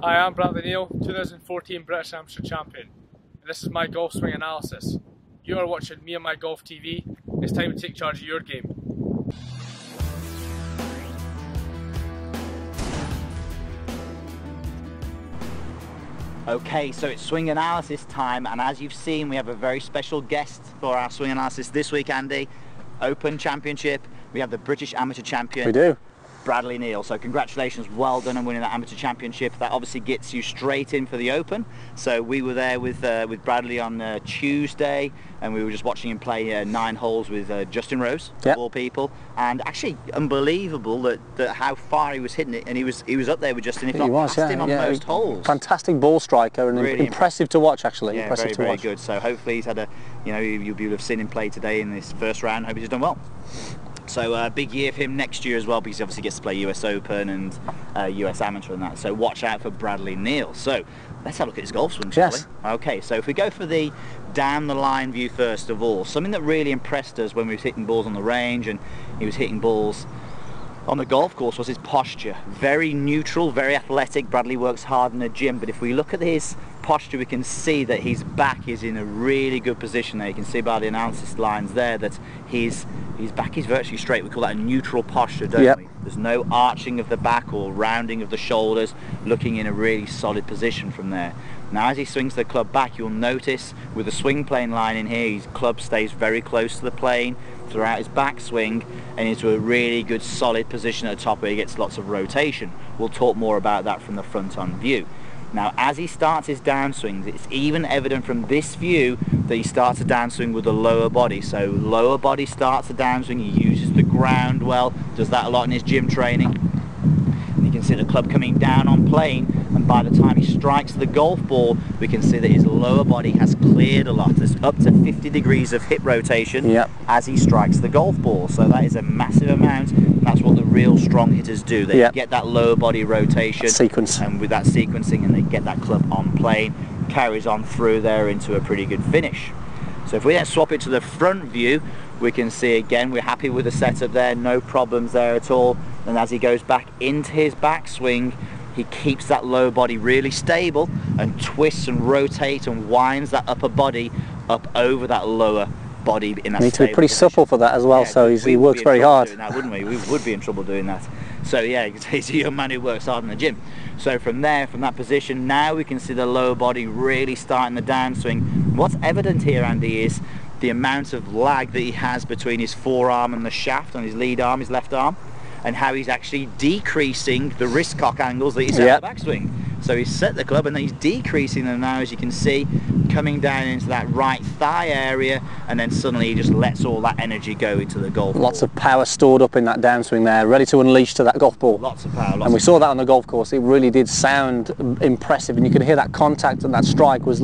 Hi, I'm Bradley Neal, 2014 British Amateur Champion, and this is my golf swing analysis. You are watching Meandmygolf TV. It's time to take charge of your game. Okay, so it's swing analysis time, and as you've seen, we have a very special guest for our swing analysis this week, Andy. Open Championship, we have the British Amateur Champion. We do. Bradley Neal. So congratulations, well done on winning that amateur championship. That obviously gets you straight in for the Open. So we were there with Bradley on Tuesday, and we were just watching him play 9 holes with Justin Rose, of all people. And actually unbelievable that how far he was hitting it, and he was up there with Justin, if not past him on most holes. Fantastic ball striker, and really impressive to watch, actually. Yeah, impressive very good. So hopefully he's had a, you'll be able to see him play today in this first round. Hope he's done well. So big year for him next year as well, because he obviously gets to play US Open and US Amateur and that. So watch out for Bradley Neal. So let's have a look at his golf swing, shall we? Okay, so if we go for the down the line view first of all, something that really impressed us when we were hitting balls on the range and he was hitting balls on the golf course was his posture. Very neutral, very athletic. Bradley works hard in the gym, but if we look at his posture, we can see that his back is in a really good position there. You can see by the analysis lines there that his back is virtually straight. We call that a neutral posture, don't we? There's no arching of the back or rounding of the shoulders, looking in a really solid position from there. Now as he swings the club back, you'll notice with the swing plane line in here, his club stays very close to the plane throughout his backswing and into a really good solid position at the top where he gets lots of rotation. We'll talk more about that from the front on view. Now as he starts his downswings, it's even evident from this view that he starts a downswing with the lower body. So lower body starts a downswing, he uses the ground well, does that a lot in his gym training. And you can see the club coming down on plane, and by the time he strikes the golf ball, we can see that his lower body has cleared a lot. There's up to 50 degrees of hip rotation as he strikes the golf ball. So that is a massive amount, and that's what the real strong hitters do. They get that lower body rotation and with that sequencing, and they get that club on plane, carries on through there into a pretty good finish. So if we then swap it to the front view, we can see again we're happy with the setup there, no problems there at all. And as he goes back into his backswing, he keeps that lower body really stable and twists and rotates and winds that upper body up over that lower body in that need to be pretty supple for that as well, so he works very hard. That, wouldn't we? We would be in trouble doing that. So yeah, he's a young man who works hard in the gym. So from there, from that position, now we can see the lower body really starting the downswing. What's evident here, Andy, is the amount of lag that he has between his forearm and the shaft on his lead arm, his left arm, and how he's actually decreasing the wrist cock angles that he's at the backswing. So he's set the club and then he's decreasing them now, as you can see, coming down into that right thigh area, and then suddenly he just lets all that energy go into the golf ball. Lots of power stored up in that downswing there, ready to unleash to that golf ball. Lots of power. And we saw that on the golf course. It really did sound impressive, and you could hear that contact, and that strike was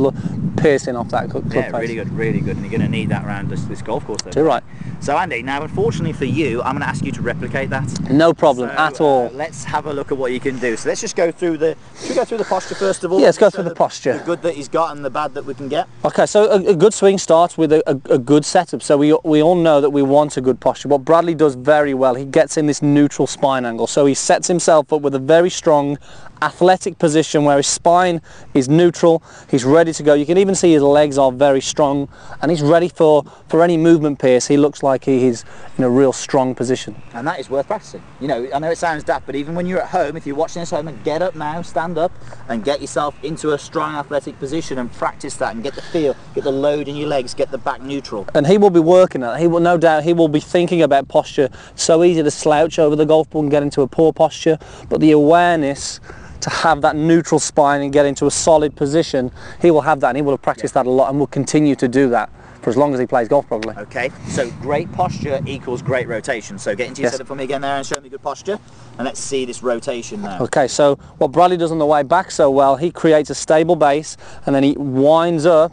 piercing off that club face. Yeah, really good, really good. And you're going to need that around this golf course. Too right. So Andy, now unfortunately for you, I'm going to ask you to replicate that. No problem at all. Let's have a look at what you can do. So let's just go through the, should we go through the posture first of all? Yeah, let's go through the posture. The good that he's got and the bad that we can get. Okay, so a good swing starts with a good setup. So we all know that we want a good posture. What Bradley does very well, he gets in this neutral spine angle. So he sets himself up with a very strong athletic position where his spine is neutral, he's ready to go. You can even see his legs are very strong, and he's ready for any movement pace. He looks like he is in a real strong position. And that is worth practicing. You know, I know it sounds daft, but even when you're at home, if you're watching this at home, get up now, stand up and get yourself into a strong athletic position and practice that and get the feel, get the load in your legs, get the back neutral. And he will be working at it. He will, no doubt, he will be thinking about posture. So easy to slouch over the golf ball and get into a poor posture, but the awareness to have that neutral spine and get into a solid position, he will have that, and he will have practiced that a lot and will continue to do that for as long as he plays golf properly. Okay, so great posture equals great rotation. So get into your setup for me again there and show me good posture, and let's see this rotation now. Okay, so what Bradley does on the way back so well, he creates a stable base and then he winds up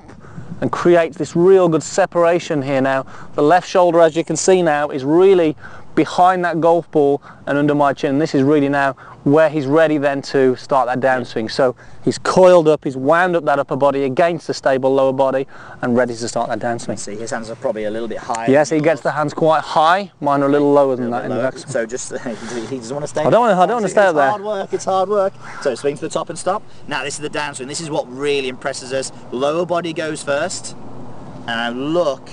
and creates this real good separation here now. The left shoulder, as you can see now, is really behind that golf ball and under my chin. And this is really now where he's ready then to start that downswing. So he's coiled up, he's wound up that upper body against the stable lower body and ready to start that downswing. See, his hands are probably a little bit higher. Yes, he gets the hands quite high. Mine are a little lower than that in the backswing. So just, he doesn't want to stay. I don't want to stay up there. It's hard work, it's hard work. So swing to the top and stop. Now this is the downswing. This is what really impresses us. Lower body goes first. And look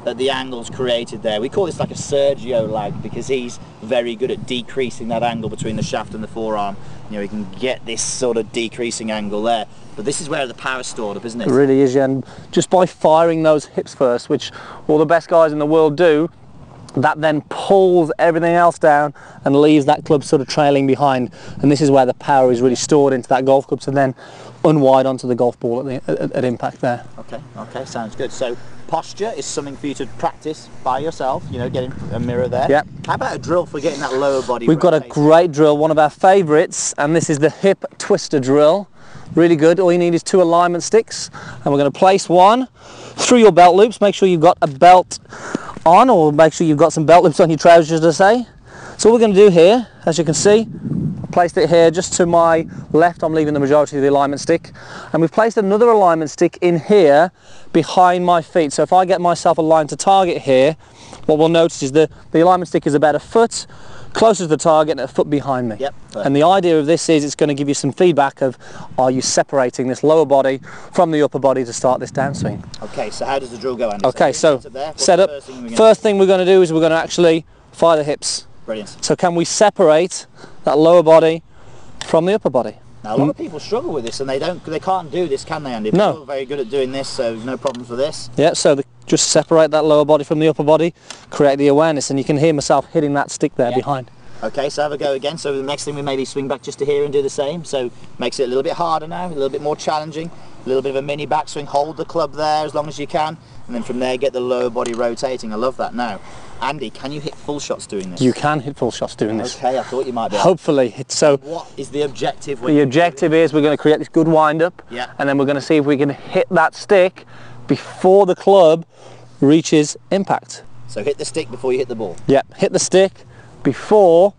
at the angles created there. We call this like a Sergio lag because he's very good at decreasing that angle between the shaft and the forearm. You know, he can get this sort of decreasing angle there. But this is where the power's stored up, isn't it? It really is, yeah. And just by firing those hips first, which all the best guys in the world do, that then pulls everything else down and leaves that club sort of trailing behind. And this is where the power is really stored into that golf club to then unwide onto the golf ball at impact there. Okay, sounds good. So posture is something for you to practice by yourself, you know, getting a mirror there. Yeah. How about a drill for getting that lower body We've got a great drill, one of our favourites, and this is the hip twister drill. Really good. All you need is 2 alignment sticks, and we're going to place one through your belt loops. Make sure you've got a belt on, or make sure you've got some belt loops on your trousers, to say. So what we're going to do here, as you can see, I placed it here just to my left. I'm leaving the majority of the alignment stick, and we've placed another alignment stick in here behind my feet. So if I get myself aligned to target here, what we'll notice is the alignment stick is about a foot closer to the target and a foot behind me. Yep. And the idea of this is it's going to give you some feedback of, are you separating this lower body from the upper body to start this downswing? Okay, so how does the drill go, Andy? Okay, so set up. First thing we're going to do is we're going to actually fire the hips. Brilliant. So can we separate that lower body from the upper body? Now a lot of people struggle with this and they can't do this, can they, Andy? No. People are very good at doing this, so no problems with this. Yeah, so just separate that lower body from the upper body, create the awareness, and you can hear myself hitting that stick there behind. Okay, so have a go again. So the next thing we maybe swing back just to here and do the same. So makes it a little bit harder now, a little bit more challenging, a little bit of a mini backswing. Hold the club there as long as you can, and then from there get the lower body rotating. I love that. Now, Andy, can you hit full shots doing this? You can hit full shots doing this. Okay, I thought you might be. Hopefully. So what is the objective? The objective is we're going to create this good wind up, and then we're going to see if we can hit that stick before the club reaches impact. So hit the stick before you hit the ball? Yep, hit the stick before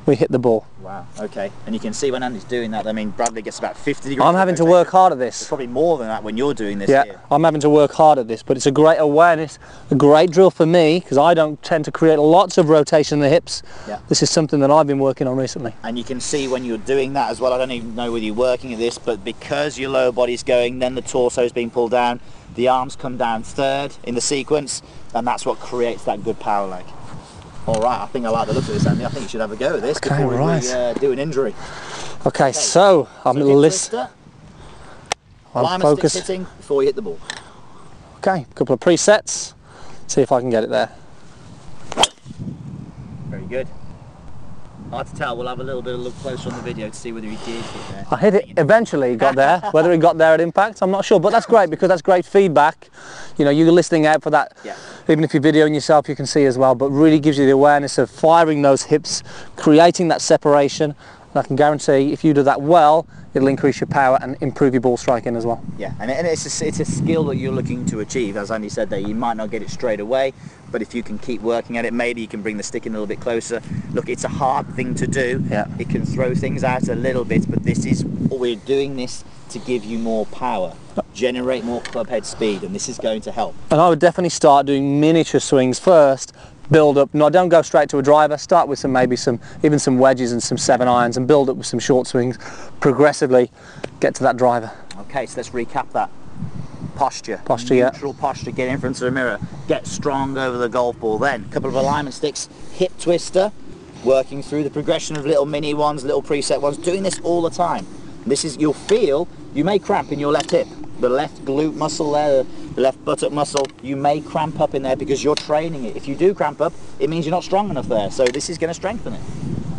we hit the ball. Wow, okay. And you can see when Andy's doing that, I mean, Bradley gets about 50 degrees. I'm having to work hard at this. It's probably more than that when you're doing this here. I'm having to work hard at this, but it's a great awareness, a great drill for me, because I don't tend to create lots of rotation in the hips. Yeah. This is something that I've been working on recently. And you can see when you're doing that as well, I don't even know whether you're working at this, but because your lower body's going, then the torso's being pulled down, the arms come down third in the sequence, and that's what creates that good power leg. All right, I think I like the look of this, Andy. I think you should have a go at this before we do an injury. Okay, so I'm listening. I'm focused. Hitting before you hit the ball. Okay, a couple of presets. See if I can get it there. Very good. Hard to tell. We'll have a little bit of look closer on the video to see whether he did hit there. I hit it. Eventually, he got there. Whether he got there at impact, I'm not sure. But that's great because that's great feedback. You know, you're listening out for that. Yeah. Even if you're videoing yourself, you can see as well. But really gives you the awareness of firing those hips, creating that separation. And I can guarantee if you do that well, it'll increase your power and improve your ball striking as well. Yeah, and it's a skill that you're looking to achieve. As Andy said there, you might not get it straight away, but if you can keep working at it, maybe you can bring the stick in a little bit closer. Look, it's a hard thing to do. Yeah. It can throw things out a little bit, but this is, we're doing this to give you more power, generate more club head speed, and this is going to help. And I would definitely start doing miniature swings first, build up. No, don't go straight to a driver. Start with maybe some wedges and some 7-irons, and build up with some short swings. Progressively get to that driver. Okay, so let's recap that. Posture, neutral posture, get in front of the mirror, get strong over the golf ball. Then a couple of alignment sticks, hip twister, working through the progression of little mini ones, little preset ones, doing this all the time. This is, you'll feel, you may cramp in your left hip, the left glute muscle there, the left buttock muscle, you may cramp up in there because you're training it. If you do cramp up, it means you're not strong enough there, so this is going to strengthen it.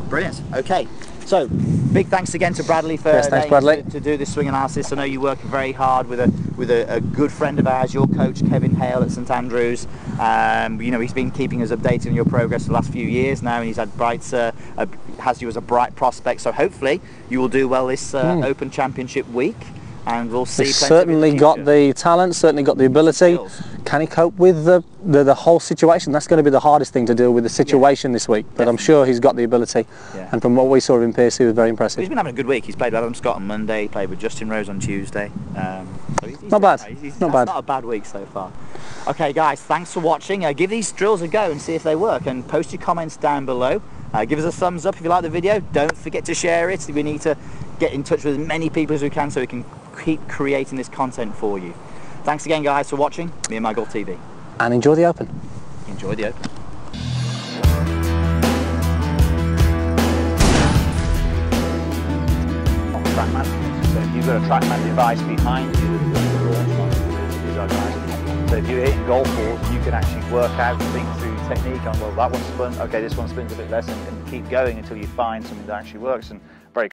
Brilliant. Okay, so big thanks again to Bradley for to do this swing analysis. I know you work very hard with a good friend of ours, your coach Kevin Hale at St Andrews. You know, he's been keeping us updated on your progress the last few years now, and he's had has you as a bright prospect. So hopefully you will do well this Open Championship week, and we'll see. He's certainly got the talent, certainly got the ability. can he cope with the whole situation? That's going to be the hardest thing to deal with, the situation this week. But I'm sure he's got the ability. Yeah. And from what we saw of him, Pierce, he was very impressive. He's been having a good week. He's played with Adam Scott on Monday, he played with Justin Rose on Tuesday. So he's not bad. Not bad. Not a bad week so far. Okay, guys, thanks for watching. Give these drills a go and see if they work. And post your comments down below. Give us a thumbs up if you like the video. Don't forget to share it. We need to get in touch with as many people as we can so we can keep creating this content for you. Thanks again, guys, for watching Meandmygolf TV. And enjoy the Open. Enjoy the Open. Trackman. So if you've got a Trackman device behind you, these are guys. So if you're hitting golf balls, you can actually work out, think through technique on, well, that one spun, okay, this one spins a bit less, and keep going until you find something that actually works. And